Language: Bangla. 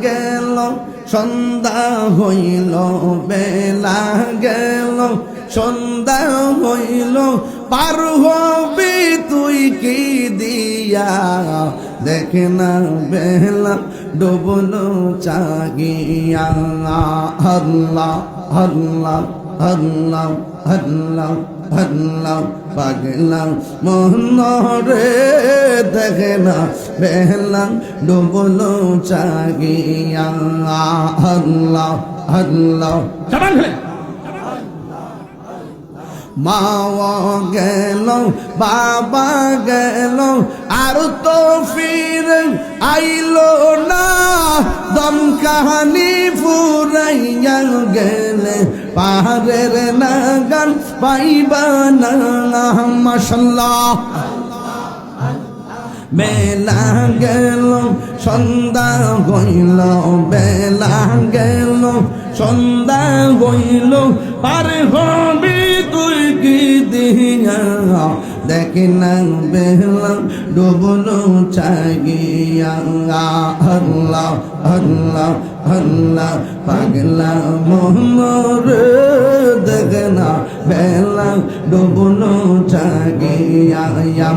গেল সন্ধ্যা হইল বেলা গেল সন্ধ্যা হইল পার হবি তুই কি দিয়া দেখে না বেলা ডুবলো চাগিয়া আল্লাহ আল্লাহ আল্লাহ আল্লাহ আল্লাহ পাগলা মোহন রে দেখে না বেলা ডুবলো চাগিয়া আল্লাহ আল্লাহ মাও গেল বাবা গেল আর তো ফির আইলো না দম কাহানি ফুরাইয়া গেলে পাহাড়ের নাগান পাইবা না মাশাল্লাহ বেলা গেল সন্ধ্যা হইল বেলা গেল সন্ধ্যা হইল পার হবি তুই কি দিয়া দেখি না বেলা ডুবলো চাগিয়া আল্লাহ আল্লাহ আল্লাহ পাগলা মোহাম্মদ